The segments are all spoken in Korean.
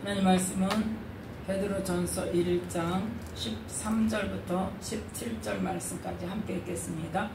하나님 말씀은 베드로전서 1장 13절부터 17절 말씀까지 함께 읽겠습니다.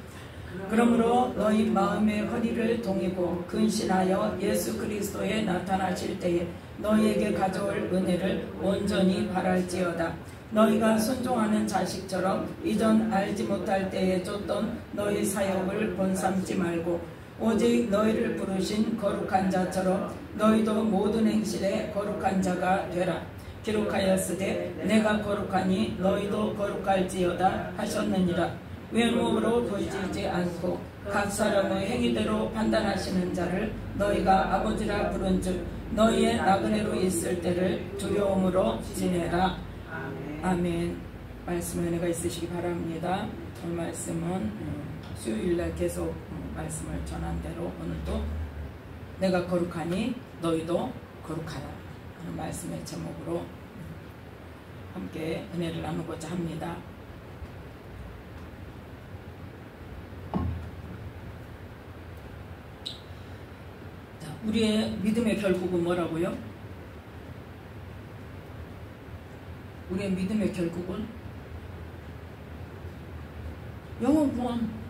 그러므로 너희 마음의 허리를 동이고 근신하여 예수 그리스도에 나타나실 때에 너희에게 가져올 은혜를 온전히 바랄지어다. 너희가 순종하는 자식처럼 이전 알지 못할 때에 줬던 너희 사역을 본삼지 말고 오직 너희를 부르신 거룩한 자처럼 너희도 모든 행실에 거룩한 자가 되라. 기록하였으되 내가 거룩하니 너희도 거룩할지어다 하셨느니라. 외모로 보이지 않고 각 사람의 행위대로 판단하시는 자를 너희가 아버지라 부른즉 너희의 나그네로 있을 때를 두려움으로 지내라. 아멘. 말씀에 은혜가 있으시기 바랍니다. 오늘 말씀은 수요일날 계속 말씀을 전한 대로 오늘도 내가 거룩하니 너희도 거룩하라 하는 말씀의 제목으로 함께 은혜를 나누고자 합니다. 자, 우리의 믿음의 결국은 뭐라고요? 우리의 믿음의 결국은 영혼 구원.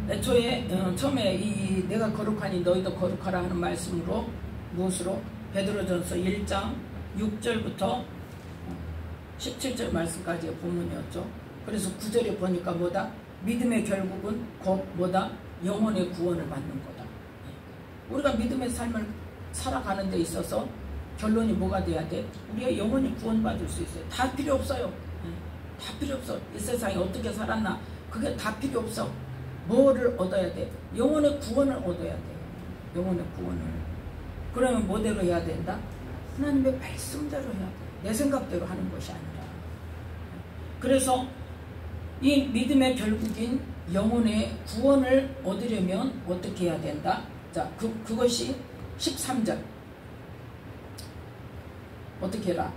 애초에 처음에 이 내가 거룩하니 너희도 거룩하라 하는 말씀으로 무엇으로? 베드로전서 1장 6절부터 17절 말씀까지의 본문이었죠. 그래서 9절에 보니까 뭐다? 믿음의 결국은 곧 뭐다? 영혼의 구원을 받는 거다. 우리가 믿음의 삶을 살아가는 데 있어서 결론이 뭐가 돼야 돼? 우리가 영혼이 구원받을 수 있어요. 다 필요 없어요. 다 필요 없어. 이 세상에 어떻게 살았나? 그게 다 필요 없어. 뭐를 얻어야 돼? 영혼의 구원을 얻어야 돼. 영혼의 구원을. 그러면 뭐대로 해야 된다? 하나님의 말씀대로 해야 돼. 내 생각대로 하는 것이 아니라. 그래서 이 믿음의 결국인 영혼의 구원을 얻으려면 어떻게 해야 된다? 자, 그것이 13절. 어떻게 해라?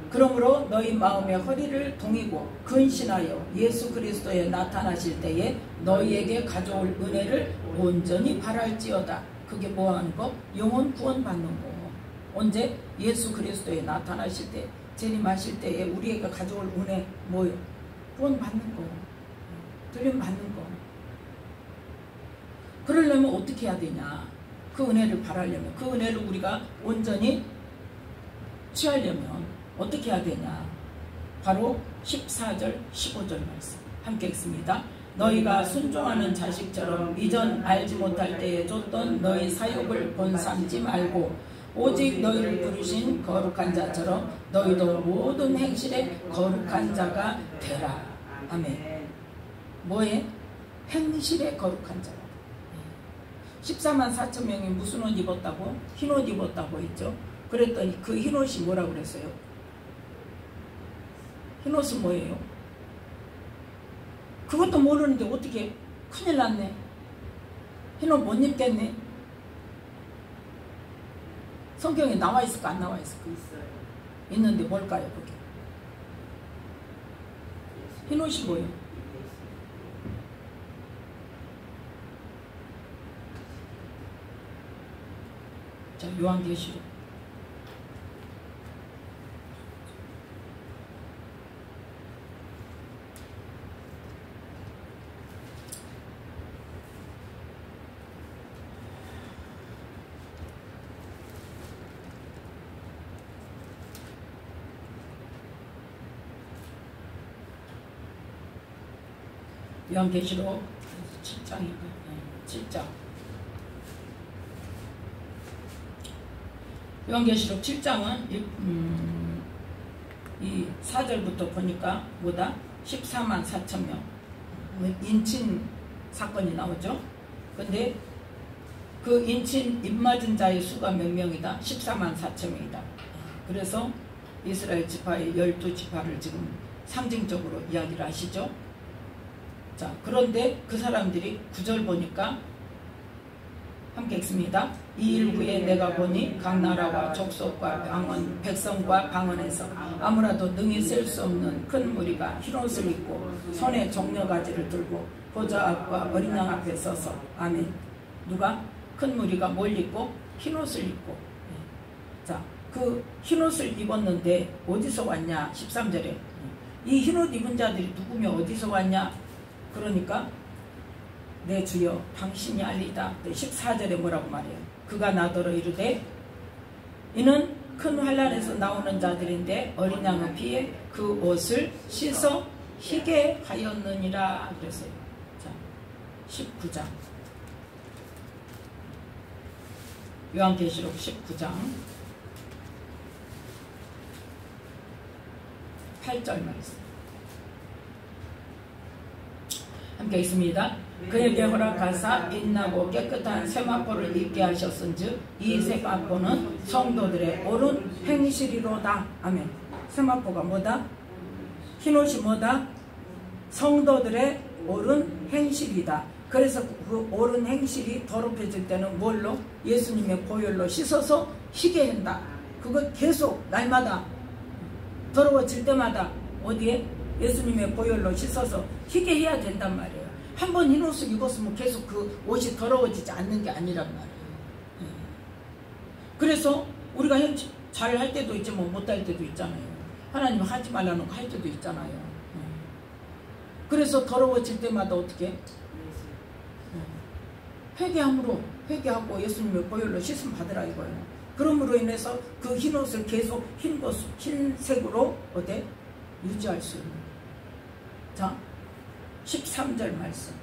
그러므로 너희 마음의 허리를 동이고 근신하여 예수 그리스도에 나타나실 때에 너희에게 가져올 은혜를 온전히 바랄지어다. 그게 뭐 하는 거? 영혼 구원 받는 거. 언제? 예수 그리스도에 나타나실 때, 재림하실 때에 우리에게 가져올 은혜 뭐요? 구원 받는 거. 들림 받는 거. 그러려면 어떻게 해야 되냐? 그 은혜를 바라려면, 그 은혜를 우리가 온전히 취하려면 어떻게 해야 되냐? 바로 14절, 15절 말씀 함께 읽습니다. 너희가 순종하는 자식처럼 이전 알지 못할 때에 줬던 너희 사욕을 본삼지 말고 오직 너희를 부르신 거룩한 자처럼 너희도 모든 행실에 거룩한 자가 되라. 아멘. 뭐에? 행실에 거룩한 자가. 14만 4천 명이 무슨 옷 입었다고? 흰 옷 입었다고 했죠. 그랬더니 그 흰 옷이 뭐라고 그랬어요? 흰 옷은 뭐예요? 그것도 모르는데 어떻게? 큰일 났네. 흰 옷 못 입겠네. 성경에 나와 있을까 안 나와 있을까? 있는데 뭘까요 그게? 흰 옷이 뭐예요? 자, 요한계시록 요한계시록 7장인가? 7장. 요한계시록 7장은 이 4절부터 보니까 뭐다? 14만 4천 명 인친 사건이 나오죠. 근데 그 인친 입맞은 자의 수가 몇 명이다? 14만 4천 명이다. 그래서 이스라엘 지파의 12지파를 지금 상징적으로 이야기를 하시죠. 자, 그런데 그 사람들이 9절 보니까 함께 읽습니다. 이 일 후에 내가 보니 각 나라와 족속과 방언, 백성과 방언에서 아무라도 능히 셀 수 없는 큰 무리가 흰옷을 입고 손에 종려가지를 들고 보좌 앞과 어린 양 앞에 서서 아멘. 누가? 큰 무리가 뭘 입고? 흰옷을 입고 자, 그 흰옷을 입었는데 어디서 왔냐? 13절에 이 흰옷 입은 자들이 누구며 어디서 왔냐? 그러니까 내 주여 당신이 알리다. 14절에 뭐라고 말해요? 그가 나더러 이르되 이는 큰 환난에서 나오는 자들인데 어린 양의 피에 그 옷을 씻어 희게 하였느니라 그랬어요. 자, 19장 요한계시록 19장 8절 말씀 함께 있습니다. 그에게 허락하사 빛나고 깨끗한 세마포를 입게 하셨은즉 이 세마포는 성도들의 옳은 행실이로다. 아멘. 세마포가 뭐다? 흰옷이 뭐다? 성도들의 옳은 행실이다. 그래서 그 옳은 행실이 더럽혀질 때는 뭘로? 예수님의 보혈로 씻어서 희게 한다. 그거 계속 날마다 더러워질 때마다 어디에? 예수님의 보혈로 씻어서 희게 해야 된단 말이에요. 한번 흰옷을 입었으면 계속 그 옷이 더러워지지 않는 게 아니란 말이에요. 그래서 우리가 잘 할 때도 있지만 못할 때도 있잖아요. 하나님 하지 말라는 거 할 때도 있잖아요. 그래서 더러워질 때마다 어떻게? 회개하고 예수님의 보혈로 씻음 받으라 이거예요. 그러므로 인해서 그 흰옷을 계속 흰색으로 어때? 유지할 수 있는. 자, 13절 말씀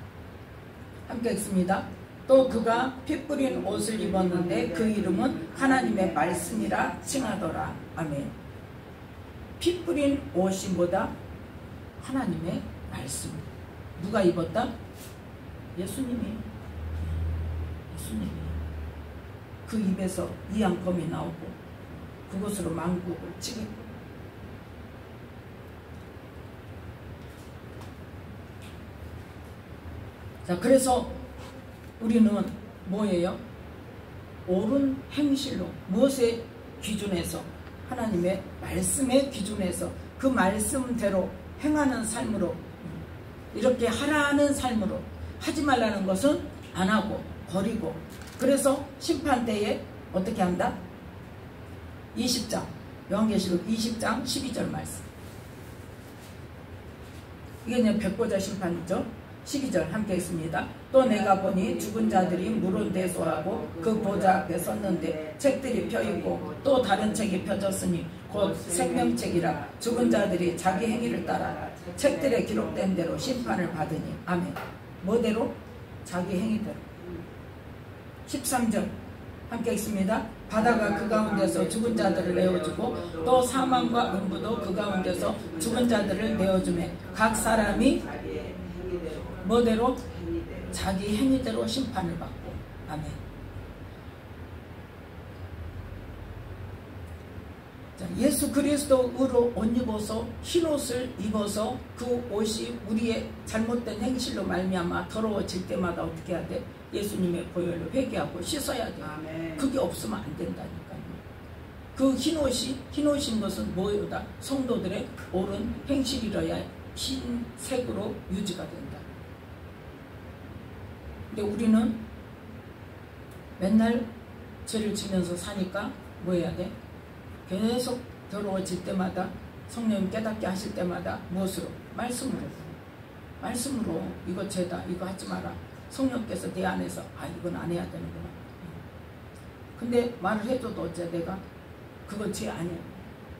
함께 읽습니다. 또 그가 피 뿌린 옷을 입었는데 그 이름은 하나님의 말씀이라 칭하더라. 아멘. 피 뿌린 옷이 뭐다? 하나님의 말씀. 누가 입었다? 예수님이. 그 입에서 이양검이 나오고 그것으로 만국을 찌겠고. 자, 그래서 우리는 뭐예요? 옳은 행실로, 무엇의 기준에서? 하나님의 말씀의 기준에서 그 말씀대로 행하는 삶으로, 이렇게 하라는 삶으로, 하지 말라는 것은 안 하고 버리고. 그래서 심판때에 어떻게 한다? 20장 요한계시록 20장 12절 말씀. 이게 그냥 백보자 심판이죠. 12절 함께 있습니다. 또 내가 보니 죽은 자들이 물은대소하고 그 보좌 앞에 섰는데 책들이 펴있고 또 다른 책이 펴졌으니 곧 생명책이라 죽은 자들이 자기 행위를 따라 책들에 기록된 대로 심판을 받으니. 아멘. 뭐대로? 자기 행위대로. 13절 함께 있습니다. 바다가 그 가운데서 죽은 자들을 내어주고 또 사망과 음부도 그 가운데서 죽은 자들을 내어주매 각 사람이 뭐대로? 자기 행위대로 심판을 받고. 아멘. 자, 예수 그리스도로 옷 입어서 흰옷을 입어서 그 옷이 우리의 잘못된 행실로 말미암아 더러워질 때마다 어떻게 해야 돼? 예수님의 보혈로 회개하고 씻어야 돼. 아멘. 그게 없으면 안 된다니까요. 그 흰옷인 것은 뭐요다? 성도들의 옳은 행실이라야 흰색으로 유지가 된다. 근데 우리는 맨날 죄를 지면서 사니까 뭐 해야 돼? 계속 더러워질 때마다 성령님 깨닫게 하실 때마다 무엇으로? 말씀으로 이거 죄다, 이거 하지 마라. 성령께서 내 안에서 이건 안 해야 되는구나. 근데 말을 해줘도 어째 내가 그건 죄 아니야.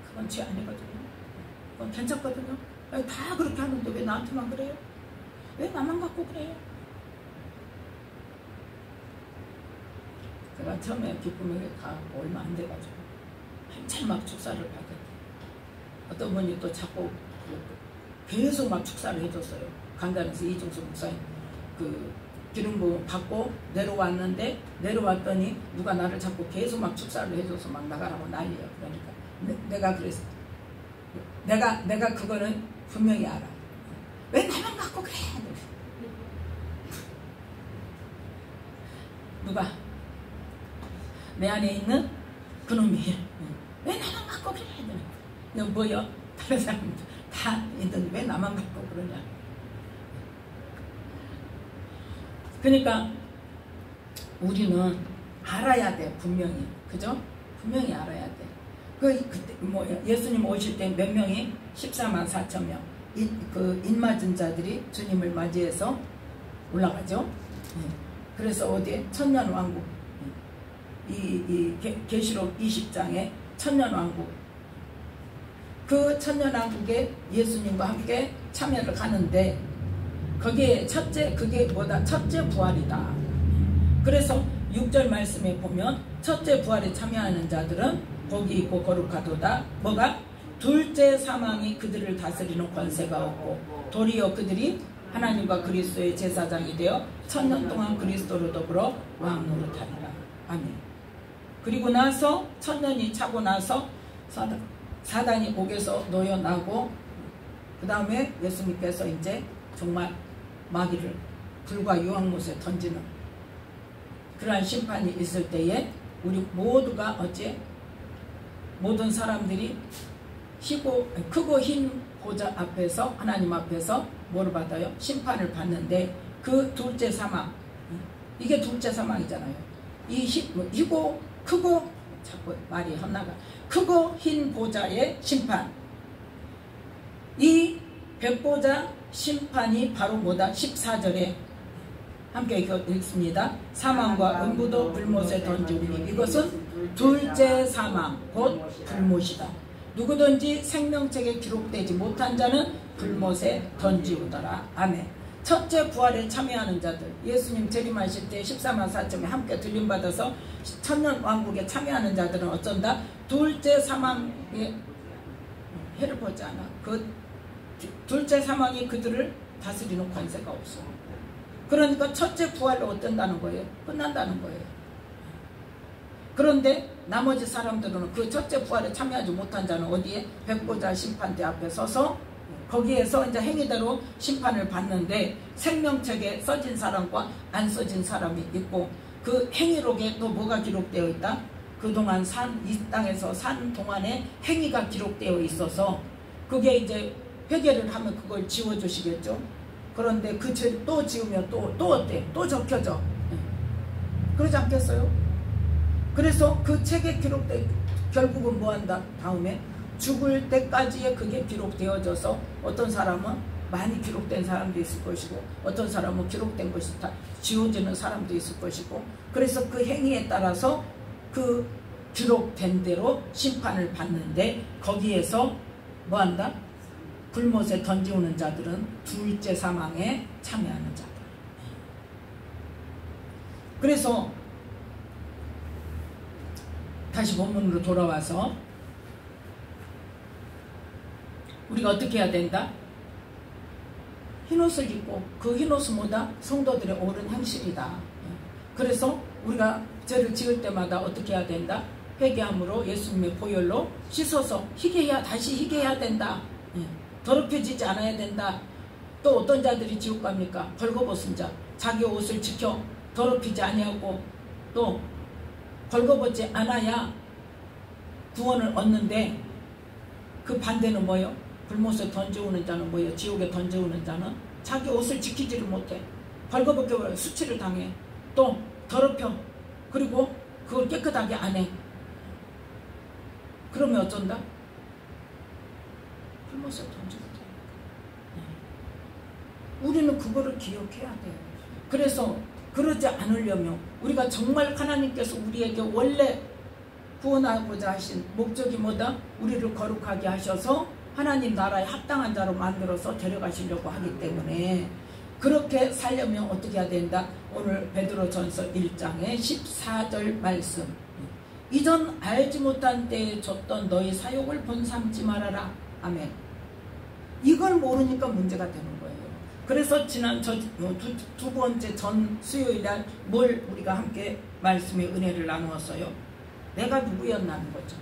그건 죄 아니거든요. 그건 괜찮거든요. 다 그렇게 하는데 왜 나한테만 그래요? 왜 나만 갖고 그래요? 제가 처음에 기쁨이 다 얼마 안 돼가지고 한참 막 축사를 받았대. 어떤 분이 또 자꾸 계속 막 축사를 해줬어요. 강단에서 이중수 목사님 그 기름 부음 받고 내려왔는데, 내려왔더니 누가 나를 자꾸 계속 막 축사를 해줘서 막 나가라고 난리야. 그러니까 내가 그랬어. 내가 그거는 분명히 알아. 왜 나만 갖고 그래? 누가? 내 안에 있는 그놈이 왜 나만 갖고 그래? 너 뭐야? 다른 사람들 다 있는데 왜 나만 갖고 그러냐? 그러니까 우리는 알아야 돼. 분명히. 그죠? 분명히 알아야 돼. 그때 뭐 예수님 오실 때 몇 명이 14만 4천 명. 인 맞은 자들이 주님을 맞이해서 올라가죠. 그래서 어디에 천년왕국, 이 계시록 20장에 천년왕국, 그 천년왕국에 예수님과 함께 참여를 하는데 거기에 그게 뭐다? 첫째 부활이다. 그래서 6절 말씀에 보면 첫째 부활에 참여하는 자들은 복이 있고 거룩하도다. 뭐가? 둘째 사망이 그들을 다스리는 권세가 없고 도리어 그들이 하나님과 그리스도의 제사장이 되어 천년 동안 그리스도로 더불어 왕노릇하리라. 아멘. 그리고 나서 천년이 차고 나서 사단이 옥에서 놓여나고 그 다음에 예수님께서 이제 정말 마귀를 불과 유황못에 던지는 그러한 심판이 있을 때에 우리 모두가 어째 모든 사람들이 크고 흰 보좌 앞에서 하나님 앞에서 뭐를 받아요? 심판을 받는데 그 둘째 사망, 이게 둘째 사망이잖아요. 크고 자꾸 말이 헛나가. 크고 흰 보좌의 심판. 이 백보자 심판이 바로 뭐다? 14절에 함께 읽습니다. 사망과 음부도 불못에 던지우니 이것은 둘째 사망 곧 불못이다. 누구든지 생명책에 기록되지 못한 자는 불못에 던지우더라. 아멘. 첫째 부활에 참여하는 자들, 예수님 재림하실 때 14만 4천에 함께 들림받아서 천년왕국에 참여하는 자들은 어쩐다? 둘째 사망에 해를 보지 않아. 그 둘째 사망이 그들을 다스리는 권세가 없어. 그러니까 첫째 부활로 어떤다는 거예요? 끝난다는 거예요. 그런데 나머지 사람들은 그 첫째 부활에 참여하지 못한 자는 어디에? 백보자 심판대 앞에 서서 거기에서 이제 행위대로 심판을 받는데 생명책에 써진 사람과 안 써진 사람이 있고 그 행위록에 또 뭐가 기록되어 있다? 그동안 이 땅에서 산 동안에 행위가 기록되어 있어서 그게 이제 회개를 하면 그걸 지워주시겠죠. 그런데 그 죄 또 지우면 또 어때? 또 적혀져. 그러지 않겠어요? 그래서 그 책에 기록돼 결국은 뭐한다? 다음에 죽을 때까지의 그게 기록되어져서 어떤 사람은 많이 기록된 사람도 있을 것이고 어떤 사람은 기록된 것이 다 지워지는 사람도 있을 것이고 그래서 그 행위에 따라서 그 기록된 대로 심판을 받는데 거기에서 뭐한다? 불못에 던지우는 자들은 둘째 사망에 참여하는 자들. 그래서 다시 본문으로 돌아와서 우리가 어떻게 해야 된다? 흰옷을 입고 그 흰옷은 뭐다? 성도들의 옳은 행실이다. 그래서 우리가 죄를 지을 때마다 어떻게 해야 된다? 회개함으로 예수님의 보혈로 씻어서 다시 희게 해야 된다. 더럽혀지지 않아야 된다. 또 어떤 자들이 지옥 갑니까? 벌거벗은 자, 자기 옷을 지켜 더럽히지 아니하고 또 벌거벗지 않아야 구원을 얻는데 그 반대는 뭐예요? 불못에 던져오는 자는 뭐예요? 지옥에 던져오는 자는 자기 옷을 지키지를 못해. 벌거벗게 수치를 당해. 또 더럽혀. 그리고 그걸 깨끗하게 안 해. 그러면 어쩐다? 불못에 던져도 돼. 우리는 그거를 기억해야 돼요. 그래서 그러지 않으려면 우리가 정말 하나님께서 우리에게 원래 구원하고자 하신 목적이 뭐다? 우리를 거룩하게 하셔서 하나님 나라에 합당한 자로 만들어서 데려가시려고 하기 때문에 그렇게 살려면 어떻게 해야 된다? 오늘 베드로전서 1장의 14절 말씀. 이전 알지 못한 때에 줬던 너희 사욕을 본삼지 말아라. 아멘. 이걸 모르니까 문제가 되는 거예요. 그래서 지난 두 번째 전 수요일날 뭘 우리가 함께 말씀의 은혜를 나누었어요? 내가 누구였나는 거죠.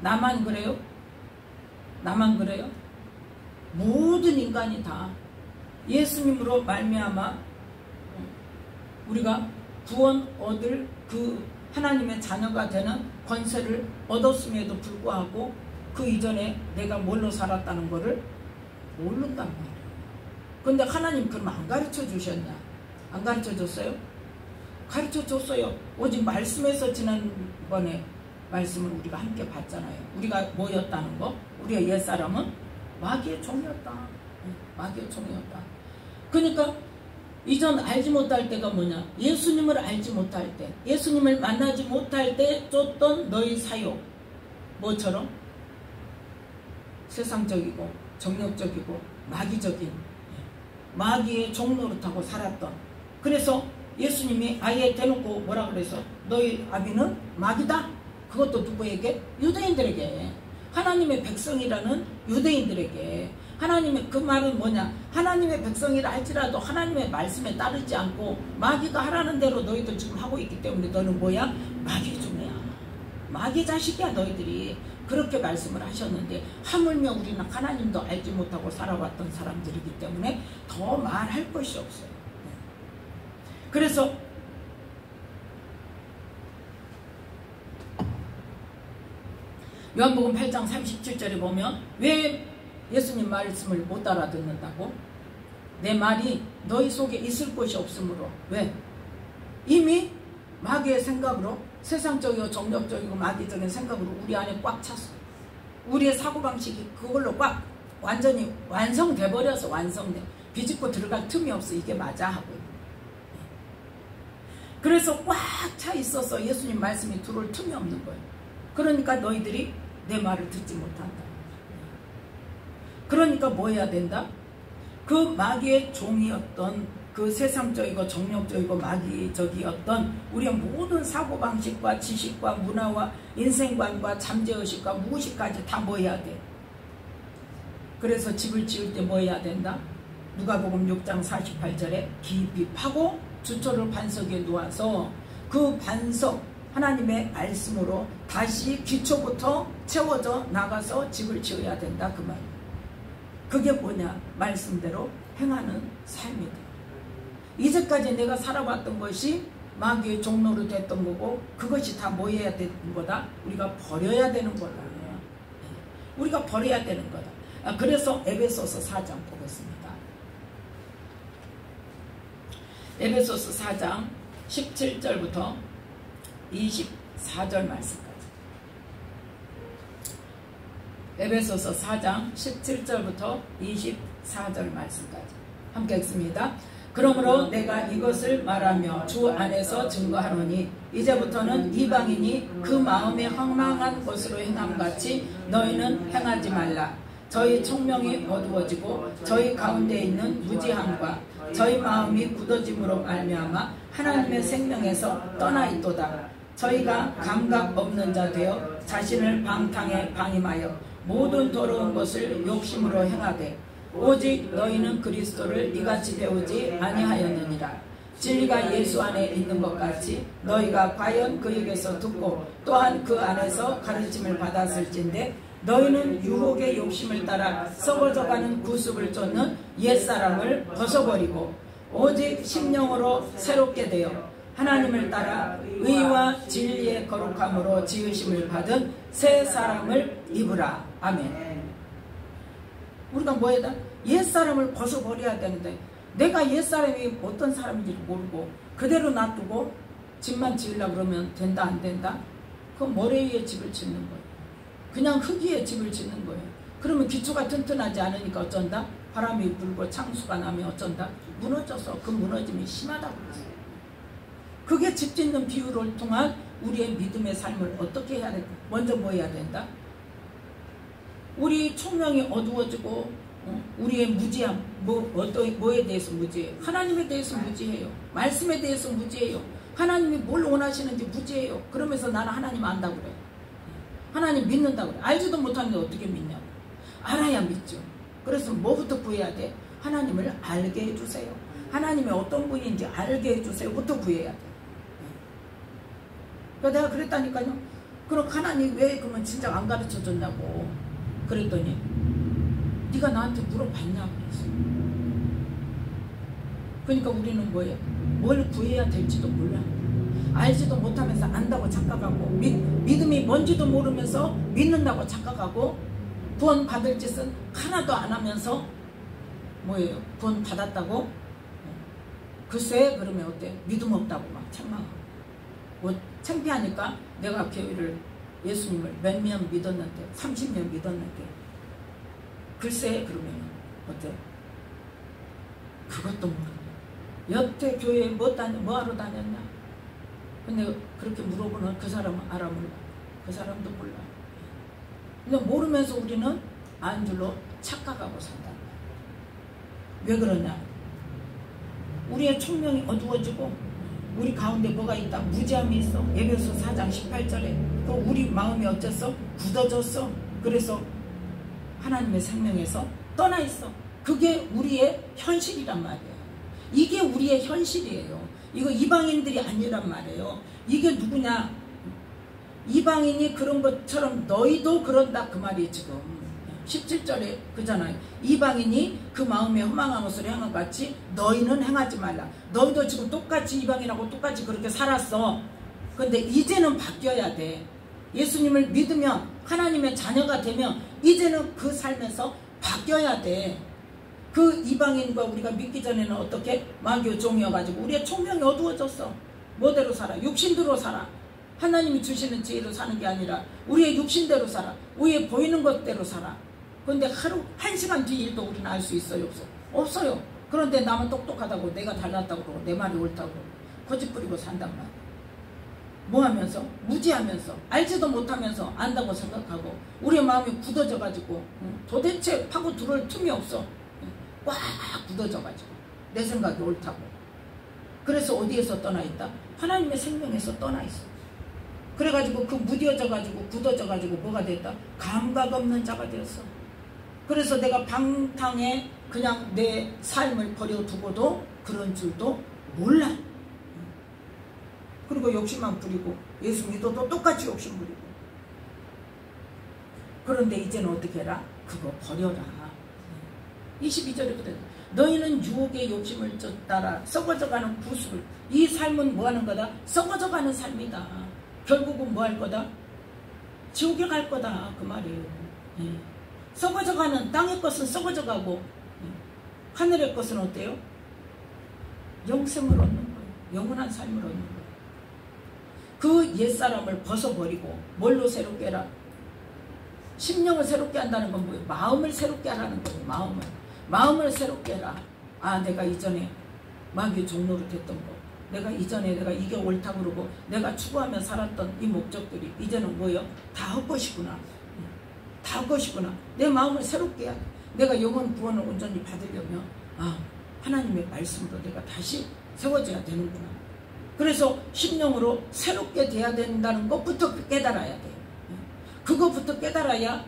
나만 그래요? 나만 그래요? 모든 인간이 다 예수님으로 말미암아 우리가 구원 얻을 그 하나님의 자녀가 되는 권세를 얻었음에도 불구하고 그 이전에 내가 뭘로 살았다는 것을 모른단 말이에요. 근데 하나님 그럼 안 가르쳐 주셨냐? 안 가르쳐 줬어요? 가르쳐 줬어요. 오직 말씀에서 지난번에 말씀을 우리가 함께 봤잖아요. 우리가 뭐였다는 거? 우리의 옛사람은 마귀의 종이었다. 마귀의 종이었다. 그러니까 이전 알지 못할 때가 뭐냐? 예수님을 알지 못할 때, 예수님을 만나지 못할 때 쫓던 너희 사욕, 뭐처럼? 세상적이고 정욕적이고 마귀적인 마귀의 종노릇하고 살았던. 그래서 예수님이 아예 대놓고 뭐라 그래서 너희 아비는 마귀다. 그것도 누구에게? 유대인들에게. 하나님의 백성이라는 유대인들에게. 하나님의 그 말은 뭐냐? 하나님의 백성이라 할지라도 하나님의 말씀에 따르지 않고 마귀가 하라는 대로 너희들 지금 하고 있기 때문에 너는 뭐야? 마귀 종이야. 마귀 자식이야 너희들이. 그렇게 말씀을 하셨는데 하물며 우리는 하나님도 알지 못하고 살아왔던 사람들이기 때문에 더 말할 것이 없어요. 그래서 요한복음 8장 37절에 보면 왜 예수님 말씀을 못 알아듣는다고? 내 말이 너희 속에 있을 곳이 없으므로. 왜? 이미 마귀의 생각으로 세상적이고 정력적이고 마귀적인 생각으로 우리 안에 꽉 찼어. 우리의 사고방식이 그걸로 꽉 완전히 완성돼 버려서 완성돼. 비집고 들어갈 틈이 없어. 이게 맞아 하고. 그래서 꽉 차 있어서 예수님 말씀이 들어올 틈이 없는 거예요. 그러니까 너희들이 내 말을 듣지 못한다. 그러니까 뭐 해야 된다? 그 마귀의 종이었던 그 세상적이고 정력적이고 마귀적이었던 우리의 모든 사고방식과 지식과 문화와 인생관과 잠재의식과 무의식까지 다 뭐 해야 돼? 그래서 집을 지을 때 뭐 해야 된다? 누가복음 6장 48절에 깊이 파고 주초를 반석 위에 놓아서 그 반석 하나님의 말씀으로 다시 기초부터 채워져 나가서 집을 지어야 된다 그 말이에요. 그게 뭐냐? 말씀대로 행하는 삶이다. 이제까지 내가 살아왔던 것이 마귀의 종로로 됐던 거고 그것이 다 뭐 해야 되는 거다? 우리가 버려야 되는 거다. 우리가 버려야 되는 거다. 그래서 에베소서 4장 보겠습니다. 에베소서 4장 17절부터 24절 말씀까지. 에베소서 4장 17절부터 24절 말씀까지 함께 읽습니다. 그러므로 내가 이것을 말하며 주 안에서 증거하노니 이제부터는 이방인이 그 마음에 황망한 것으로 행함같이 너희는 행하지 말라. 저희 총명이 어두워지고 저희 가운데 있는 무지함과 저희 마음이 굳어짐으로 말미암아 하나님의 생명에서 떠나 있도다. 저희가 감각 없는 자 되어 자신을 방탕에 방임하여 모든 더러운 것을 욕심으로 행하되 오직 너희는 그리스도를 이같이 배우지 아니하였느니라. 진리가 예수 안에 있는 것 같이 너희가 과연 그에게서 듣고 또한 그 안에서 가르침을 받았을진데 너희는 유혹의 욕심을 따라 썩어져가는 구습을 쫓는 옛사람을 벗어버리고 오직 심령으로 새롭게 되어 하나님을 따라 의와 진리의 거룩함으로 지으심을 받은 새 사람을 입으라. 아멘. 우리가 뭐에다? 옛사람을 벗어버려야 되는데 내가 옛사람이 어떤 사람인지 모르고 그대로 놔두고 집만 지으려고 그러면 된다 안 된다? 그건 모래 위에 집을 짓는 거예요. 그냥 흙 위에 집을 짓는 거예요. 그러면 기초가 튼튼하지 않으니까 어쩐다? 바람이 불고 창수가 나면 어쩐다? 무너져서 그 무너짐이 심하다고 그랬어요. 그게 집 짓는 비유를 통한 우리의 믿음의 삶을 어떻게 해야 될까? 먼저 뭐 해야 된다? 우리 총명이 어두워지고 우리의 무지함, 뭐에 대해서 무지해요? 하나님에 대해서 무지해요. 말씀에 대해서 무지해요. 하나님이 뭘 원하시는지 무지해요. 그러면서 나는 하나님 안다고 그래요. 하나님 믿는다고 그래요. 알지도 못하는데 어떻게 믿냐고. 알아야 믿죠. 그래서 뭐부터 구해야 돼? 하나님을 알게 해주세요. 하나님이 어떤 분인지 알게 해주세요부터 구해야 돼. 그러니까 내가 그랬다니까요. 그럼 하나님 왜 그러면 진작 안 가르쳐줬냐고. 그랬더니 네가 나한테 물어봤냐고 그랬어. 그러니까 우리는 뭐예요? 뭘 구해야 될지도 몰라. 알지도 못하면서 안다고 착각하고 믿음이 뭔지도 모르면서 믿는다고 착각하고 구원 받을 짓은 하나도 안 하면서 뭐예요? 구원 받았다고? 글쎄 그러면 어때? 믿음 없다고 막 책망하고 뭐 창피하니까 내가 교회를 예수님을 몇 년 믿었는데 30년 믿었는데 글쎄 그러면 어때? 그것도 모르네. 여태 교회에 뭐하러 다녔냐? 근데 그렇게 물어보는 그 사람은 알아 몰라. 그 사람도 몰라. 근데 모르면서 우리는 안 줄로 착각하고 산다. 왜 그러냐? 우리의 총명이 어두워지고 우리 가운데 뭐가 있다? 무지함이 있어. 에베소 4장 18절에 또 우리 마음이 어째서? 굳어졌어. 그래서 하나님의 생명에서 떠나 있어. 그게 우리의 현실이란 말이에요. 이게 우리의 현실이에요. 이거 이방인들이 아니란 말이에요. 이게 누구냐? 이방인이 그런 것처럼 너희도 그런다 그 말이 지금 17절에 그잖아요. 이방인이 그 마음에 허망한 것을 행한 것 같이 너희는 행하지 말라. 너희도 지금 똑같이 이방인하고 똑같이 그렇게 살았어. 근데 이제는 바뀌어야 돼. 예수님을 믿으면 하나님의 자녀가 되면 이제는 그 삶에서 바뀌어야 돼. 그 이방인과 우리가 믿기 전에는 어떻게? 마귀의 종이어가지고 우리의 총명이 어두워졌어. 뭐대로 살아? 육신대로 살아. 하나님이 주시는 지혜로 사는 게 아니라 우리의 육신대로 살아. 우리의 보이는 것대로 살아. 그런데 하루 1시간 뒤 일도 우리는 알 수 있어요? 없어? 없어요. 그런데 나만 똑똑하다고 내가 달랐다고 그러고 내 말이 옳다고 그러고 거짓 부리고 산단 말이야. 뭐 하면서? 무지하면서 알지도 못하면서 안다고 생각하고 우리의 마음이 굳어져가지고 도대체 파고 들어올 틈이 없어. 꽉 굳어져가지고 내 생각이 옳다고. 그래서 어디에서 떠나 있다? 하나님의 생명에서 떠나 있어. 그래가지고 그 무뎌져가지고 굳어져가지고 뭐가 됐다? 감각 없는 자가 되었어. 그래서 내가 방탕에 그냥 내 삶을 버려두고도 그런 줄도 몰라. 그리고 욕심만 부리고 예수 믿어도 똑같이 욕심 부리고. 그런데 이제는 어떻게 해라? 그거 버려라. 22절에 그래. 너희는 유혹의 욕심을 따라 썩어져가는 구습을. 이 삶은 뭐하는 거다? 썩어져가는 삶이다. 결국은 뭐 할 거다? 지옥에 갈 거다. 그 말이에요. 썩어져가는 땅의 것은 썩어져가고 하늘의 것은 어때요? 영생을 얻는 거예요. 영원한 삶을 얻는 거예요. 그 옛사람을 벗어버리고 뭘로 새롭게 해라? 심령을 새롭게 한다는 건 뭐예요? 마음을 새롭게 하라는 거예요. 마음을 새롭게 해라. 아, 내가 이전에 마귀의 종로로 됐던 거, 내가 이전에 내가 이게 옳다고 그러고 내가 추구하며 살았던 이 목적들이 이제는 뭐예요? 다 헛것이구나. 다 헛것이구나. 내 마음을 새롭게 해야 돼. 내가 영원 구원을 온전히 받으려면 하나님의 말씀으로 내가 다시 세워져야 되는구나. 그래서 심령으로 새롭게 돼야 된다는 것부터 깨달아야 돼요. 그것부터 깨달아야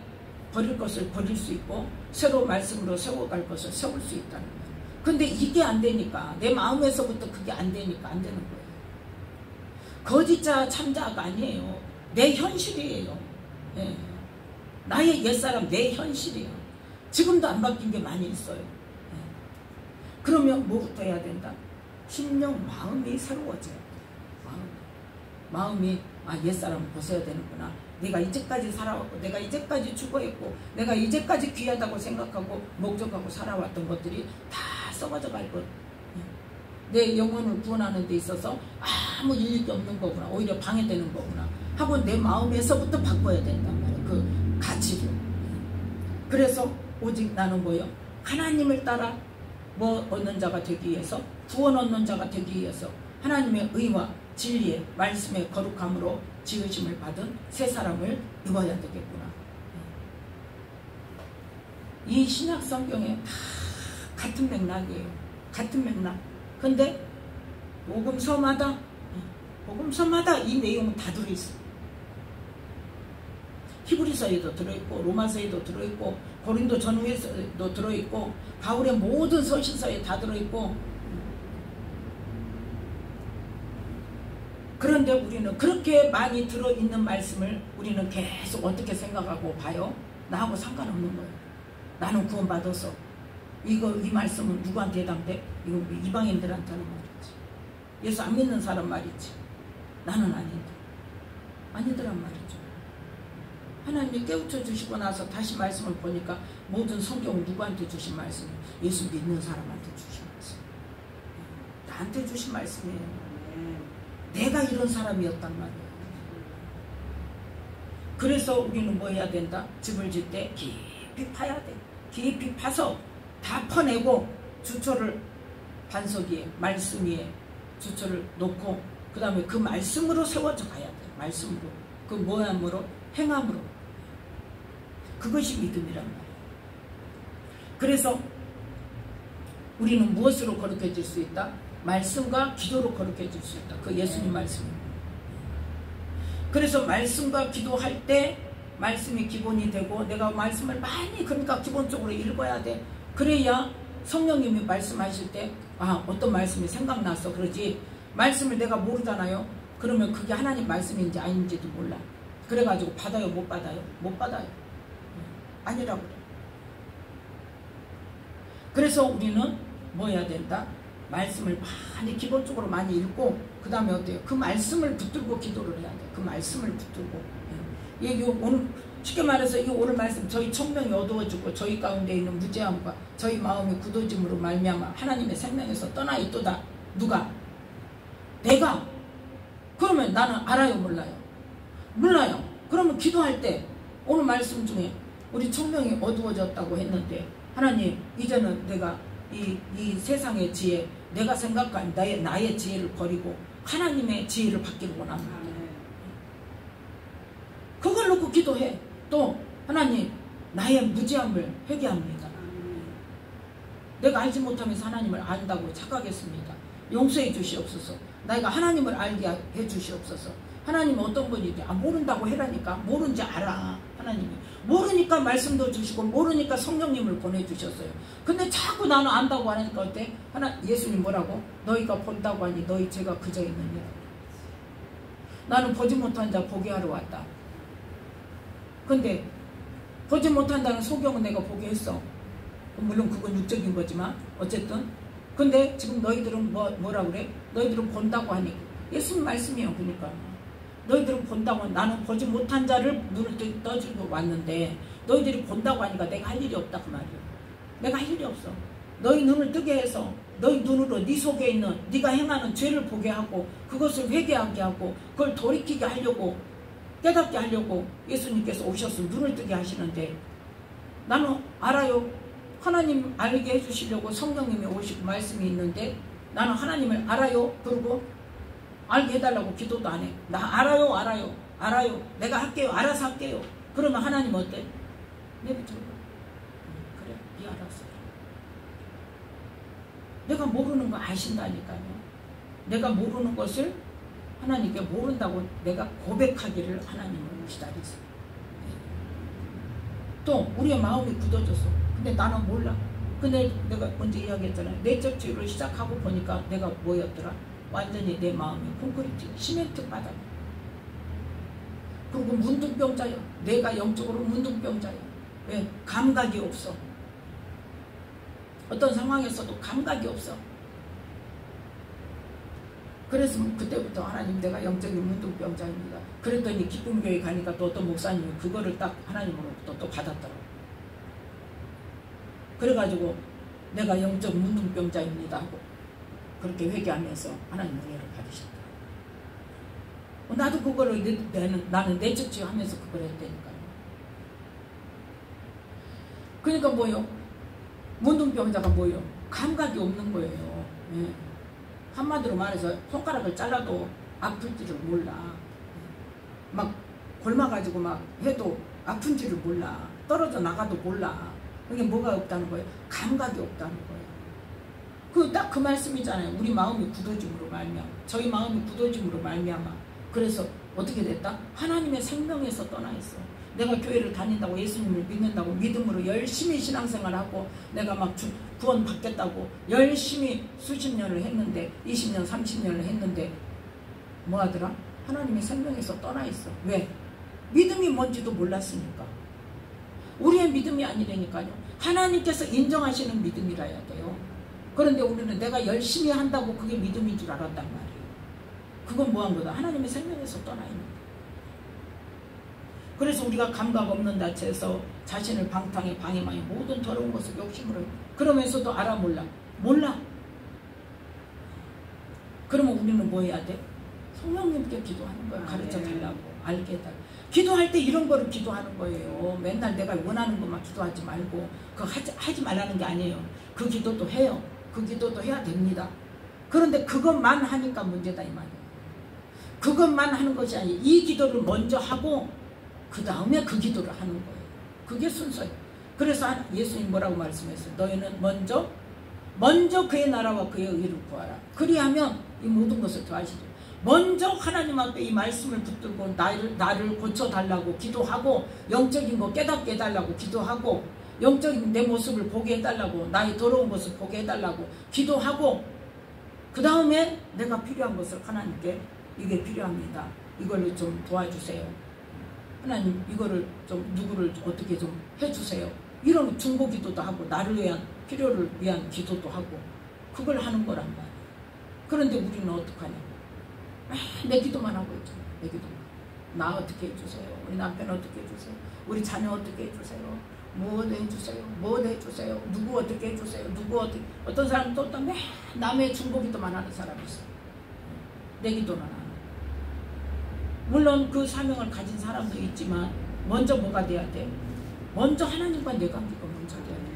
버릴 것을 버릴 수 있고 새로 말씀으로 세워갈 것을 세울 수 있다는 거예요. 근데 이게 안 되니까 내 마음에서부터 그게 안 되니까 안 되는 거예요. 거짓자 참자가 아니에요. 내 현실이에요. 예. 나의 옛사람 내 현실이에요. 지금도 안 바뀐 게 많이 있어요. 예. 그러면 뭐부터 해야 된다? 심령 마음이 새로워져야 돼. 마음이 옛사람을 벗어야 되는구나. 내가 이제까지 살아왔고 내가 이제까지 추구했고 내가 이제까지 귀하다고 생각하고 목적하고 살아왔던 것들이 다 썩어져 갈 것. 내 영혼을 구원하는 데 있어서 아무 일이 없는 거구나. 오히려 방해되는 거구나 하고 내 마음에서부터 바꿔야 된단 말이에요. 그 가치를. 그래서 오직 나는 뭐예요? 하나님을 따라 뭐 얻는 자가 되기 위해서, 구원 얻는 자가 되기 위해서 하나님의 의와 진리의 말씀의 거룩함으로 지으심을 받은 새 사람을 입어야 되겠구나. 이 신약 성경에 다 같은 맥락이에요. 같은 맥락. 근데 복음서마다 이 내용은 다 들어있어. 히브리서에도 들어있고 로마서에도 들어있고 고린도 전후에도 들어있고 바울의 모든 서신서에 다 들어있고. 그런데 우리는 그렇게 많이 들어있는 말씀을 우리는 계속 어떻게 생각하고 봐요? 나하고 상관없는 거예요. 나는 구원받았어. 이 말씀은 누구한테 해당돼? 이거 이방인들한테 하는 말이지. 예수 안 믿는 사람 말이지. 나는 아닌데. 아니더란 말이죠. 하나님이 깨우쳐 주시고 나서 다시 말씀을 보니까 모든 성경은 누구한테 주신 말씀이에요? 예수 믿는 사람한테 주신 말씀. 나한테 주신 말씀이에요. 내가 이런 사람이었단 말이에요. 그래서 우리는 뭐 해야 된다? 집을 짓 때 깊이 파야 돼. 깊이 파서 다 퍼내고 주초를 반석 위에, 말씀 위에 주초를 놓고 그 다음에 그 말씀으로 세워져 가야 돼. 말씀으로. 그 뭐함으로? 행함으로. 그것이 믿음이란 말이에요. 그래서 우리는 무엇으로 거룩해질 수 있다? 말씀과 기도로 거룩해질 수 있다. 그 예수님 말씀입니다. 그래서 말씀과 기도할 때 말씀이 기본이 되고 내가 말씀을 많이 그러니까 기본적으로 읽어야 돼. 그래야 성령님이 말씀하실 때 어떤 말씀이 생각나서 그러지 말씀을 내가 모르잖아요. 그러면 그게 하나님 말씀인지 아닌지도 몰라. 그래가지고 받아요? 못 받아요? 못 받아요. 아니라고 그래. 그래서 우리는 뭐 해야 된다? 말씀을 많이 기본적으로 많이 읽고 그 다음에 어때요? 그 말씀을 붙들고 기도를 해야 돼. 그 말씀을 붙들고. 예, 오늘 쉽게 말해서 이 오늘 말씀 저희 청명이 어두워지고 저희 가운데 있는 무죄함과 저희 마음이 굳어짐으로 말미암아 하나님의 생명에서 떠나 있도다. 누가? 내가. 그러면 나는 알아요? 몰라요? 몰라요. 그러면 기도할 때 오늘 말씀 중에 우리 청명이 어두워졌다고 했는데 하나님 이제는 내가 이 세상의 지혜 내가 생각한 나의 지혜를 버리고 하나님의 지혜를 받기를 원합니다. 그걸 놓고 기도해. 또 하나님 나의 무지함을 회개합니다. 내가 알지 못하면서 하나님을 안다고 착각했습니다. 용서해 주시옵소서. 내가 하나님을 알게 해 주시옵소서. 하나님은 어떤 분이지? 모른다고 해라니까. 모른지 알아. 하나님이. 모르니까 말씀도 주시고 모르니까 성령님을 보내주셨어요. 근데 자꾸 나는 안다고 하니까 어때? 예수님 뭐라고? 너희가 본다고 하니 너희 죄가 그저 있느니라. 나는 보지 못한 자 보게 하러 왔다. 근데 보지 못한다는 소경은 내가 보게 했어. 물론 그건 육적인 거지만 어쨌든 근데 지금 너희들은 뭐라 그래? 너희들은 본다고 하니 예수님 말씀이에요. 그러니까 너희들은 본다고 나는 보지 못한 자를 눈을 떠주고 왔는데 너희들이 본다고 하니까 내가 할 일이 없다 그 말이에요. 내가 할 일이 없어. 너희 눈을 뜨게 해서 너희 눈으로 네 속에 있는 네가 행하는 죄를 보게 하고 그것을 회개하게 하고 그걸 돌이키게 하려고 깨닫게 하려고 예수님께서 오셔서 눈을 뜨게 하시는데 나는 알아요. 하나님 알게 해주시려고 성령님이 오시고 말씀이 있는데 나는 하나님을 알아요. 그리고 알게 해달라고 기도도 안 해. 나 알아요. 내가 할게요. 알아서 할게요. 그러면 하나님 어때? 내비둬. 그래, 네 알았어. 내가 모르는 거 아신다니까요. 내가 모르는 것을 하나님께 모른다고 내가 고백하기를 하나님을 기다리세요. 또 우리의 마음이 굳어졌어. 근데 나는 몰라. 근데 내가 먼저 이야기했잖아요. 내적 죄를 시작하고 보니까 내가 뭐였더라? 완전히 내 마음이 콘크리트, 시멘트 바닥. 그리고 문둥병자야. 내가 영적으로 문둥병자야. 왜? 감각이 없어. 어떤 상황에서도 감각이 없어. 그래서 그때부터 하나님 내가 영적인 문둥병자입니다. 그랬더니 기쁨교회 가니까 또 어떤 목사님이 그거를 딱 하나님으로부터 또 받았더라고. 그래가지고 내가 영적 문둥병자입니다 하고 그렇게 회개하면서 하나님 은혜를 받으셨다. 나도 그거를 나는 내적지 하면서 그걸 했다니까요. 그러니까 뭐요? 문둥병자가 뭐요? 감각이 없는 거예요. 예. 한마디로 말해서 손가락을 잘라도 아플지를 몰라. 막 골마가지고 막 해도 아픈지를 몰라. 떨어져 나가도 몰라. 그게 뭐가 없다는 거예요? 감각이 없다는 거예요. 딱 그 말씀이잖아요. 우리 마음이 굳어짐으로 말미암아. 저희 마음이 굳어짐으로 말미암아. 그래서 어떻게 됐다? 하나님의 생명에서 떠나 있어. 내가 교회를 다닌다고 예수님을 믿는다고 믿음으로 열심히 신앙생활하고 내가 막 구원 받겠다고 열심히 수십 년을 했는데 20년 30년을 했는데 뭐 하더라? 하나님의 생명에서 떠나 있어. 왜? 믿음이 뭔지도 몰랐으니까. 우리의 믿음이 아니라니까요. 하나님께서 인정하시는 믿음이라야 돼요. 그런데 우리는 내가 열심히 한다고 그게 믿음인 줄 알았단 말이에요. 그건 뭐한 거다? 하나님의 생명에서 떠나 있는 거예요. 그래서 우리가 감각 없는 자체에서 자신을 방탕에 방해하여 모든 더러운 것을 욕심으로 그러면서도 알아 몰라? 몰라. 그러면 우리는 뭐 해야 돼? 성령님께 기도하는 거예요. 가르쳐 달라고, 알게 해달라고. 기도할 때 이런 거를 기도하는 거예요. 맨날 내가 원하는 것만 기도하지 말고 그거 하지 말라는 게 아니에요. 그 기도도 해요. 그 기도도 해야 됩니다. 그런데 그것만 하니까 문제다 이 말이에요. 그것만 하는 것이 아니에요. 이 기도를 먼저 하고 그 다음에 그 기도를 하는 거예요. 그게 순서예요. 그래서 예수님 뭐라고 말씀했어요? 너희는 먼저 그의 나라와 그의 의를 구하라. 그리하면 이 모든 것을 더하시죠. 먼저 하나님 앞에 이 말씀을 붙들고 나를 고쳐달라고 기도하고, 영적인 거 깨닫게 해달라고 기도하고, 영적인 내 모습을 보게 해달라고, 나의 더러운 것을 보게 해달라고 기도하고, 그 다음에 내가 필요한 것을 하나님께 이게 필요합니다. 이걸로 좀 도와주세요. 하나님 이거를 좀 누구를 어떻게 좀 해주세요. 이런 중보기도도 하고, 나를 위한 필요를 위한 기도도 하고, 그걸 하는 거란 말이에요. 그런데 우리는 어떡하냐? 내 기도만 하고 있죠. 내 기도만. 나 어떻게 해주세요. 우리 남편 어떻게 해주세요. 우리 자녀 어떻게 해주세요. 뭐 해주세요. 뭐 해주세요. 누구 어떻게 해주세요. 누구 어떻게. 어떤 사람은 또 남의 중보기도만 하는 사람이 있어요. 내 기도는 안 하고. 물론 그 사명을 가진 사람도 있지만 먼저 뭐가 돼야 돼? 먼저 하나님과 내 관계가 먼저 돼야 돼.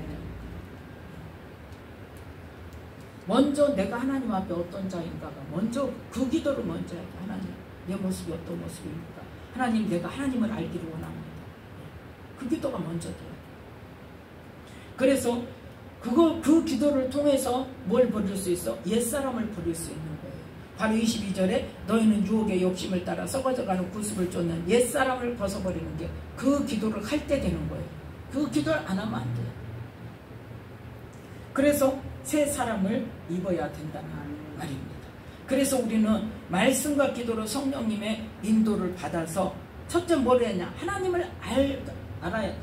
먼저 내가 하나님 앞에 어떤 자인가가 먼저 그 기도를 먼저 해야 돼. 하나님 내 모습이 어떤 모습입니까? 하나님 내가 하나님을 알기를 원합니다. 그 기도가 먼저 돼야 돼. 그래서 그 기도를 통해서 뭘 버릴 수 있어? 옛사람을 버릴 수 있는 거예요. 바로 22절에 너희는 유혹의 욕심을 따라 썩어져가는 구습을 쫓는 옛사람을 벗어버리는 게 그 기도를 할 때 되는 거예요. 그 기도를 안 하면 안 돼요. 그래서 새 사람을 입어야 된다는 말입니다. 그래서 우리는 말씀과 기도로 성령님의 인도를 받아서 첫째 뭘 해야 하냐? 하나님을 알아야 돼.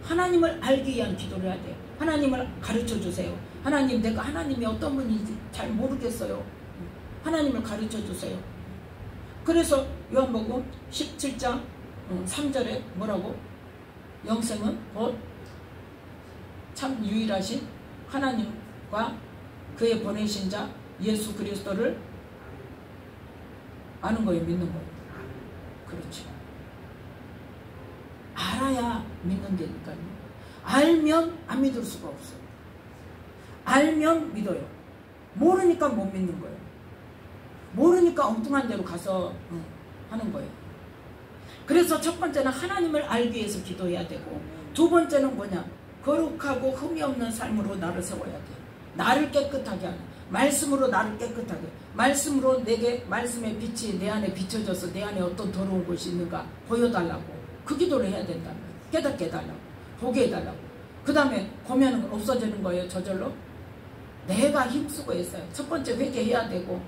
하나님을 알기 위한 기도를 해야 돼요. 하나님을 가르쳐 주세요. 하나님 내가 하나님이 어떤 분인지 잘 모르겠어요. 하나님을 가르쳐 주세요. 그래서 요한복음 17장 3절에 뭐라고? 영생은 곧 참 유일하신 하나님과 그의 보내신 자 예수 그리스도를 아는 거예요. 믿는 거예요. 그렇죠. 알아야 믿는 데니까요. 알면 안 믿을 수가 없어요. 알면 믿어요. 모르니까 못 믿는 거예요. 모르니까 엉뚱한 데로 가서 하는 거예요. 그래서 첫 번째는 하나님을 알기 위해서 기도해야 되고, 두 번째는 뭐냐? 거룩하고 흠이 없는 삶으로 나를 세워야 돼. 나를 깨끗하게 하는, 말씀으로 나를 깨끗하게, 말씀으로 내게 말씀의 빛이 내 안에 비춰져서 내 안에 어떤 더러운 것이 있는가 보여달라고 그 기도를 해야 된다는 거예요. 깨닫게 해달라고, 보게 해달라고. 그 다음에 보면 없어지는 거예요. 저절로. 내가 힘쓰고 했어요. 첫 번째 회개해야 되고,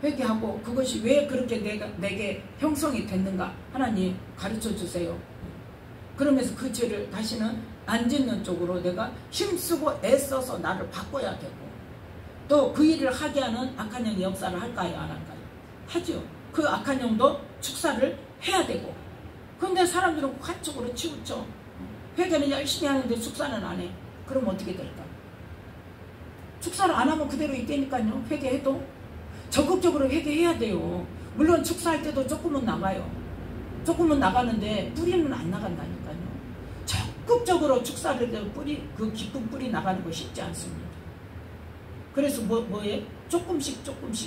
회개하고 그것이 왜 그렇게 내게 형성이 됐는가 하나님 가르쳐 주세요. 그러면서 그 죄를 다시는 안 짓는 쪽으로 내가 힘쓰고 애써서 나를 바꿔야 되고, 또 그 일을 하게 하는 악한 영이 역사를 할까요? 안 할까요? 하죠. 그 악한 영도 축사를 해야 되고. 근데 사람들은 한쪽으로 치우쳐. 회개는 열심히 하는데 축사는 안 해. 그럼 어떻게 될까? 축사를 안 하면 그대로 있다니까요. 회개해도 적극적으로 회개해야 돼요. 물론 축사할 때도 조금은 나가요. 조금은 나가는데 뿌리는 안 나간다니까요. 적극적으로 축사를 해도 그 깊은 뿌리 나가는 거 쉽지 않습니다. 그래서 뭐에? 조금씩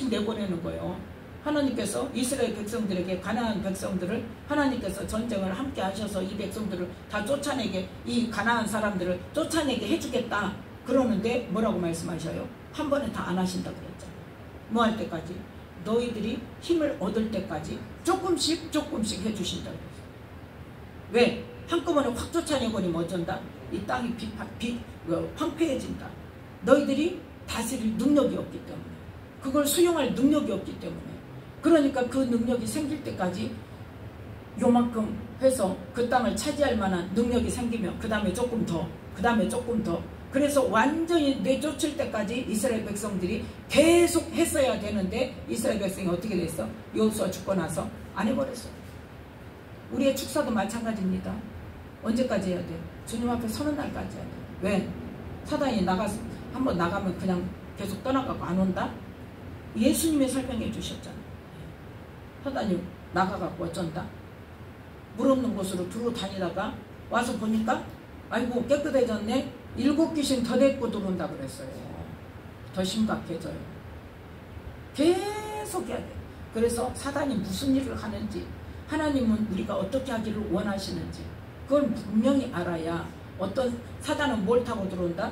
내보내는 거예요. 하나님께서 이스라엘 백성들에게, 가나안 백성들을 하나님께서 전쟁을 함께 하셔서 이 백성들을 다 쫓아내게, 이 가나안 사람들을 쫓아내게 해주겠다 그러는데 뭐라고 말씀하셔요? 한 번에 다 안 하신다 그랬잖아요. 뭐 할 때까지? 너희들이 힘을 얻을 때까지 조금씩 해주신다 그랬어요. 왜? 한꺼번에 확 쫓아내버리면 어쩐다? 이 땅이 황폐해진다. 너희들이 다스릴 능력이 없기 때문에, 그걸 수용할 능력이 없기 때문에. 그러니까 그 능력이 생길 때까지 요만큼 해서 그 땅을 차지할 만한 능력이 생기면 그 다음에 조금 더, 그 다음에 조금 더. 그래서 완전히 내쫓을 때까지 이스라엘 백성들이 계속 했어야 되는데, 이스라엘 백성이 어떻게 됐어? 여호수아 죽고 나서 안 해버렸어. 우리의 축사도 마찬가지입니다. 언제까지 해야 돼? 주님 앞에 서는 날까지 해야 돼. 왜? 사단이 나가서 한번 나가면 그냥 계속 떠나가고 안 온다? 예수님이 설명해 주셨잖아요. 사단이 나가갖고 어쩐다? 물 없는 곳으로 두루 다니다가 와서 보니까 아이고 깨끗해졌네. 7귀신 더 데리고 들어온다 그랬어요. 더 심각해져요. 계속 해야 돼. 그래서 사단이 무슨 일을 하는지, 하나님은 우리가 어떻게 하기를 원하시는지 그걸 분명히 알아야. 어떤 사단은 뭘 타고 들어온다?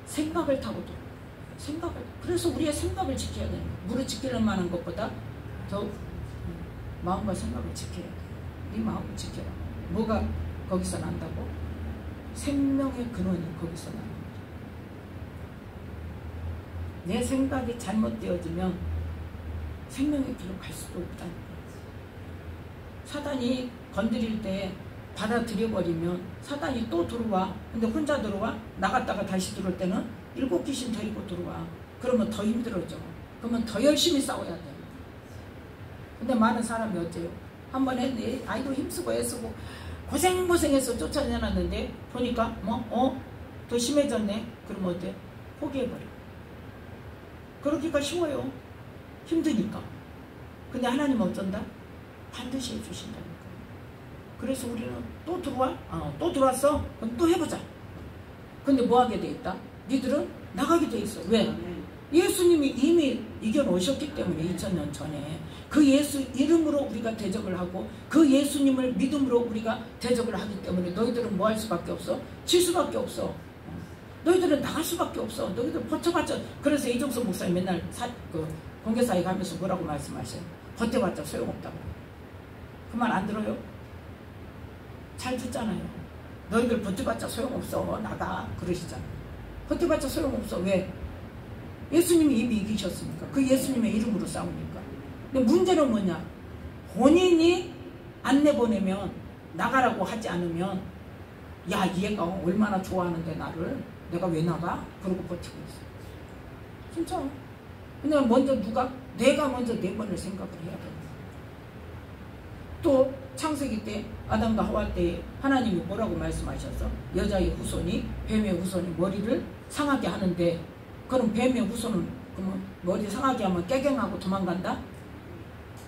생각을 타고 들어온다. 생각을. 그래서 우리의 생각을 지켜야 되는 거야. 물을 지키려면 하는 것보다 더 마음과 생각을 지켜야 돼. 네 마음을 지켜라. 뭐가 거기서 난다고? 생명의 근원이 거기서 나는 거야. 내 생각이 잘못되어지면 생명의 길로 갈 수도 없다는 거야. 사단이 건드릴 때 받아들여버리면 사단이 또 들어와. 근데 혼자 들어와. 나갔다가 다시 들어올 때는 7귀신 데리고 들어와. 그러면 더 힘들어져. 그러면 더 열심히 싸워야 돼. 근데 많은 사람이 어때요? 한번 했는데 아이고 힘쓰고 애쓰고 고생해서 쫓아내놨는데 보니까 더 심해졌네. 그러면 어때? 포기해버려. 그러기가 쉬워요. 힘드니까. 근데 하나님은 어쩐다? 반드시 해주신다니까. 그래서 우리는 또 들어와? 또 들어왔어? 그럼 또 해보자. 근데 뭐 하게 돼 있다? 니들은 나가게 돼 있어. 왜? 예수님이 이미 이겨놓으셨기 때문에 2000년 전에 그 예수 이름으로 우리가 대적을 하고 그 예수님을 믿음으로 우리가 대적을 하기 때문에 너희들은 뭐 할 수밖에 없어? 질 수밖에 없어. 너희들은 나갈 수밖에 없어. 너희들 버텨봤자. 그래서 이종석 목사님 맨날 공개사에 가면서 뭐라고 말씀하셔요? 버텨봤자 소용없다고. 그 말 안 들어요? 잘 듣잖아요. 너희들 버텨봤자 소용없어. 나가. 그러시잖아요. 버텨봤자 소용없어. 왜? 예수님이 이미 이기셨으니까. 그 예수님의 이름으로 싸우니까. 근데 문제는 뭐냐? 본인이 안 내보내면, 나가라고 하지 않으면, 야, 얘가 얼마나 좋아하는데 나를 내가 왜 나가? 그러고 버티고 있어. 진짜. 근데 먼저 내가 먼저 내보낼 생각을 해야 돼. 또 창세기 때 아담과 하와 때 하나님이 뭐라고 말씀하셨어? 여자의 후손이 뱀의 후손이 머리를 상하게 하는데, 그럼 뱀의 후손은 그러면 머리 상하게 하면 깨갱하고 도망간다?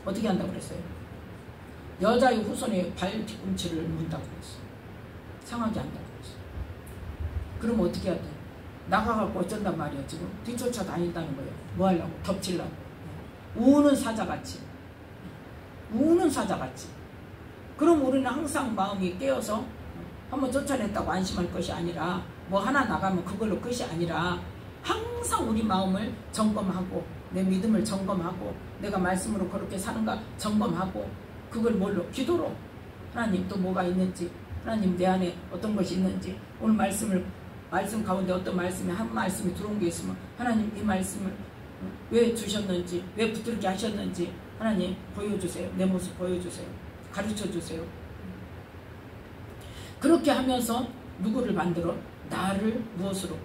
어떻게 한다고 그랬어요? 여자의 후손의 발 뒤꿈치를 문다고 그랬어. 상하게 한다고 그랬어. 그럼 어떻게 해야 돼? 나가갖고 어쩐단 말이야. 지금 뒤쫓아 다닌다는 거예요. 뭐 하려고? 덮치려고. 우는 사자같이. 우는 사자같이. 그럼 우리는 항상 마음이 깨어서 한번 쫓아냈다고 안심할 것이 아니라, 뭐 하나 나가면 그걸로 끝이 아니라 항상 우리 마음을 점검하고 내 믿음을 점검하고 내가 말씀으로 그렇게 사는가 점검하고, 그걸 뭘로? 기도로. 하나님 또 뭐가 있는지, 하나님 내 안에 어떤 것이 있는지, 오늘 말씀 가운데 어떤 말씀이 한 말씀이 들어온 게 있으면 하나님 이 말씀을 왜 주셨는지, 왜 붙들게 하셨는지 하나님 보여주세요. 내 모습 보여주세요. 가르쳐주세요. 그렇게 하면서 누구를 만들어? 나를 무엇으로?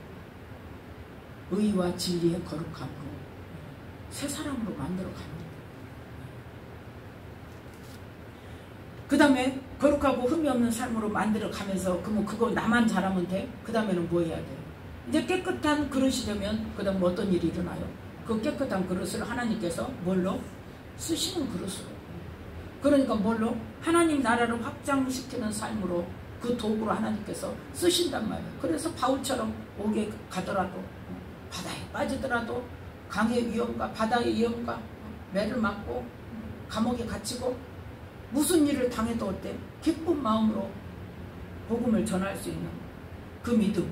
의와 진리의 거룩함으로 새 사람으로 만들어 갑니다. 그 다음에 거룩하고 흠이 없는 삶으로 만들어 가면서, 그러면 그거 나만 잘하면 돼? 그 다음에는 뭐 해야 돼? 이제 깨끗한 그릇이 되면 그 다음 어떤 일이 일어나요? 그 깨끗한 그릇을 하나님께서 뭘로? 쓰시는 그릇으로. 그러니까 뭘로? 하나님 나라를 확장시키는 삶으로 그 도구로 하나님께서 쓰신단 말이에요. 그래서 바울처럼 옥에 가더라도, 바다에 빠지더라도, 강의 위험과 바다의 위험과 매를 맞고 감옥에 갇히고 무슨 일을 당해도 어때? 기쁜 마음으로 복음을 전할 수 있는 그 믿음.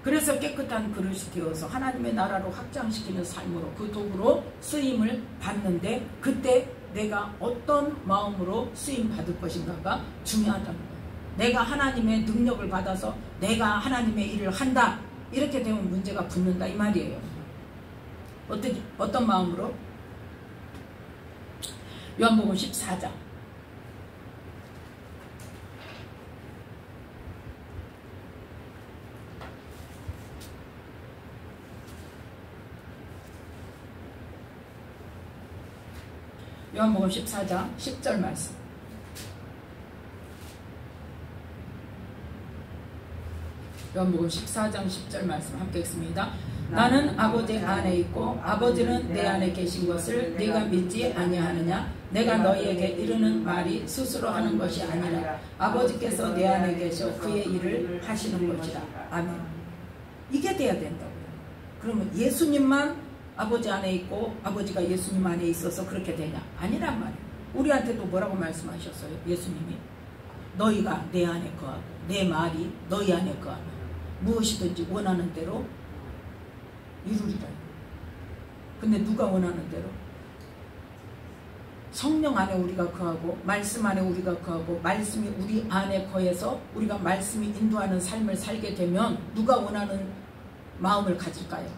그래서 깨끗한 그릇이 되어서 하나님의 나라로 확장시키는 삶으로 그 도구로 쓰임을 받는데, 그때 내가 어떤 마음으로 쓰임 받을 것인가가 중요하다는 거예요. 내가 하나님의 능력을 받아서 내가 하나님의 일을 한다, 이렇게 되면 문제가 붙는다 이 말이에요. 어떤 마음으로? 요한복음 14장 요한복음 14장 10절 말씀. 요한복음 14장 10절 말씀 함께 읽습니다. 나는 아버지 안에 있고 아버지는 내 안에 계신 것을 네가 믿지 아니하느냐? 내가 너희에게 이르는 말이 스스로 하는 것이 아니라 아버지께서 내 안에 계셔 그의 일을 하시는 것이라. 아멘. 이게 돼야 된다고요. 그러면 예수님만 아버지 안에 있고 아버지가 예수님 안에 있어서 그렇게 되냐? 아니란 말이에요. 우리한테도 뭐라고 말씀하셨어요? 예수님이 너희가 내 안에 거하고 내 말이 너희 안에 거하면 무엇이든지 원하는 대로 이루리라. 근데 누가 원하는 대로? 성령 안에 우리가 거하고 말씀 안에 우리가 거하고 말씀이 우리 안에 거해서 우리가 말씀이 인도하는 삶을 살게 되면 누가 원하는 마음을 가질까요?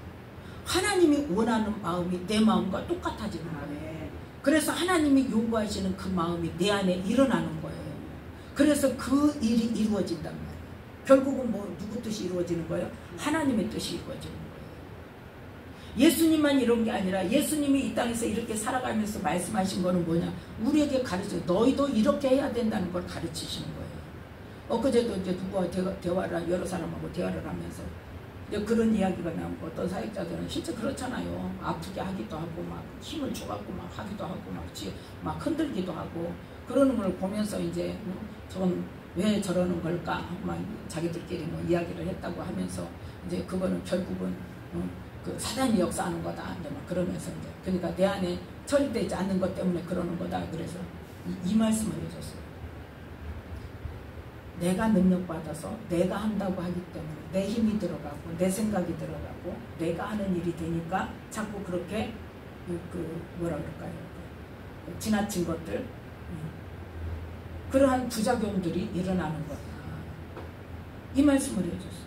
하나님이 원하는 마음이 내 마음과 똑같아지는 거예요. 그래서 하나님이 요구하시는 그 마음이 내 안에 일어나는 거예요. 그래서 그 일이 이루어진단 말이에요. 결국은 뭐 누구 뜻이 이루어지는 거예요? 하나님의 뜻이 이루어지는 거예요. 예수님만 이런 게 아니라 예수님이 이 땅에서 이렇게 살아가면서 말씀하신 거는 뭐냐? 우리에게 가르쳐 너희도 이렇게 해야 된다는 걸 가르치시는 거예요. 엊그제도 이제 누구와 대화를 여러 사람하고 대화를 하면서 이제 그런 이야기가 나오고 어떤 사역자들은 실제 그렇잖아요. 아프게 하기도 하고 막 힘을 줘갖고 막 하기도 하고 막 흔들기도 하고 그러는 걸 보면서 이제 저건 왜 저러는 걸까? 막 자기들끼리 뭐 이야기를 했다고 하면서 이제 그거는 결국은 그 사단이 역사하는 거다. 이제 막 그러면서 이제 그러니까 내 안에 처리되지 않는 것 때문에 그러는 거다. 그래서 이 말씀을 해줬어요. 내가 능력받아서 내가 한다고 하기 때문에 내 힘이 들어가고 내 생각이 들어가고 내가 하는 일이 되니까 자꾸 그렇게 뭐라 그럴까요? 지나친 것들 그러한 부작용들이 일어나는 거다. 이 말씀을 해줬어요.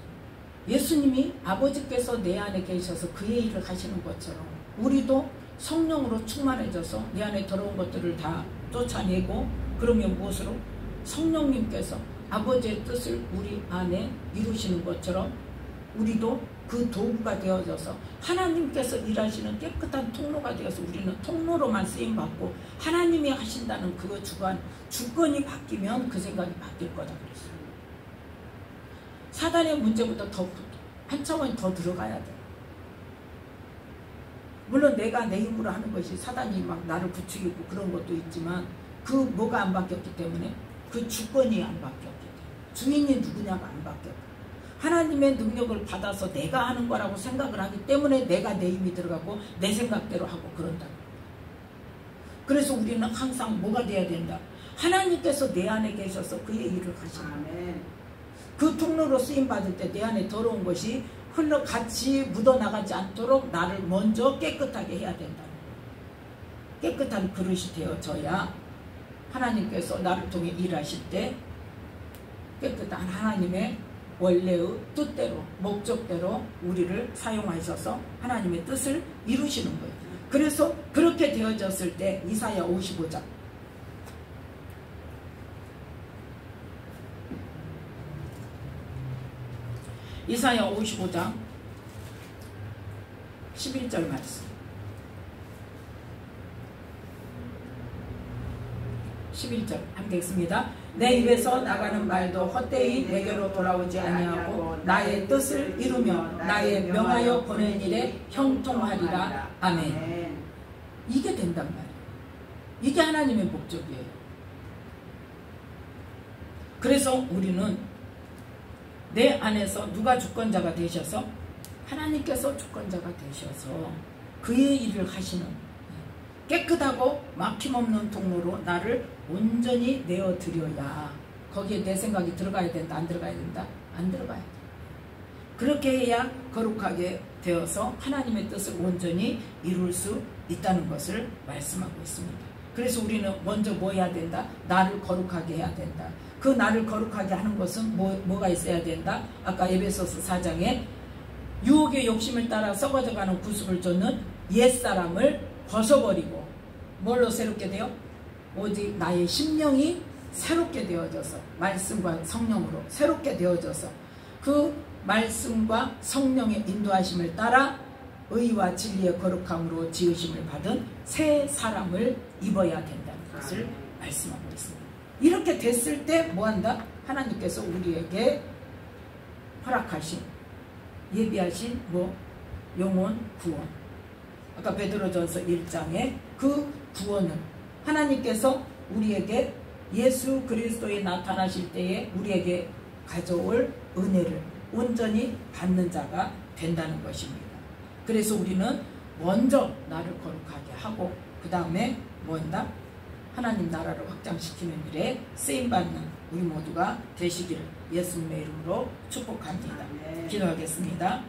예수님이 아버지께서 내 안에 계셔서 그의 일을 하시는 것처럼 우리도 성령으로 충만해져서 내 안에 들어온 것들을 다 쫓아내고 그러면 무엇으로? 성령님께서 아버지의 뜻을 우리 안에 이루시는 것처럼 우리도 그 도구가 되어져서 하나님께서 일하시는 깨끗한 통로가 되어서 우리는 통로로만 쓰임받고 하나님이 하신다는 그 주권이 바뀌면 그 생각이 바뀔 거다 그랬어요. 사단의 문제보다 더 한 차원 더 들어가야 돼. 물론 내가 내 힘으로 하는 것이 사단이 막 나를 부추기고 그런 것도 있지만 그 뭐가 안 바뀌었기 때문에 그 주권이 안 바뀌었기 때문에 주인이 누구냐가 안 바뀌었고 하나님의 능력을 받아서 내가 하는 거라고 생각을 하기 때문에 내가 내 힘이 들어가고 내 생각대로 하고 그런다. 그래서 우리는 항상 뭐가 돼야 된다? 하나님께서 내 안에 계셔서 그의 일을 하시는 그 통로로 쓰임받을 때 내 안에 더러운 것이 흘러같이 묻어나가지 않도록 나를 먼저 깨끗하게 해야 된다. 깨끗한 그릇이 되어져야 하나님께서 나를 통해 일하실 때 깨끗한 하나님의 원래의 뜻대로 목적대로 우리를 사용하셔서 하나님의 뜻을 이루시는 거예요. 그래서 그렇게 되어졌을 때 이사야 55장 이사야 55장 11절 말씀 11절 함께 읽습니다. 내 입에서 나가는 말도 헛되이 내게로 돌아오지 아니하고 나의 뜻을 이루며 나의 명하여 보낸 일에 형통하리라. 아멘. 이게 된단 말이에요. 이게 하나님의 목적이에요. 그래서 우리는 내 안에서 누가 주권자가 되셔서 하나님께서 주권자가 되셔서 그의 일을 하시는 깨끗하고 막힘없는 통로로 나를 온전히 내어드려야 거기에 내 생각이 들어가야 된다. 안 들어가야 된다? 안 들어가야 돼. 그렇게 해야 거룩하게 되어서 하나님의 뜻을 온전히 이룰 수 있다는 것을 말씀하고 있습니다. 그래서 우리는 먼저 뭐 해야 된다? 나를 거룩하게 해야 된다. 그 나를 거룩하게 하는 것은 뭐가 있어야 된다? 아까 에베소서 4장에 유혹의 욕심을 따라 썩어져가는 구습을 쫓는 옛사람을 벗어버리고 뭘로 새롭게 돼요? 오직 나의 심령이 새롭게 되어져서 말씀과 성령으로 새롭게 되어져서 그 말씀과 성령의 인도하심을 따라 의와 진리의 거룩함으로 지으심을 받은 새 사람을 입어야 된다는 것을 말씀하고 있습니다. 이렇게 됐을 때 뭐한다? 하나님께서 우리에게 허락하신 예비하신 뭐 영혼 구원, 아까 베드로전서 1장에 그 구원을 하나님께서 우리에게 예수 그리스도에 나타나실 때에 우리에게 가져올 은혜를 온전히 받는 자가 된다는 것입니다. 그래서 우리는 먼저 나를 거룩하게 하고 그 다음에 뭐한다? 하나님 나라를 확장시키는 일에 쓰임받는 우리 모두가 되시기를 예수님의 이름으로 축복합니다. 기도하겠습니다.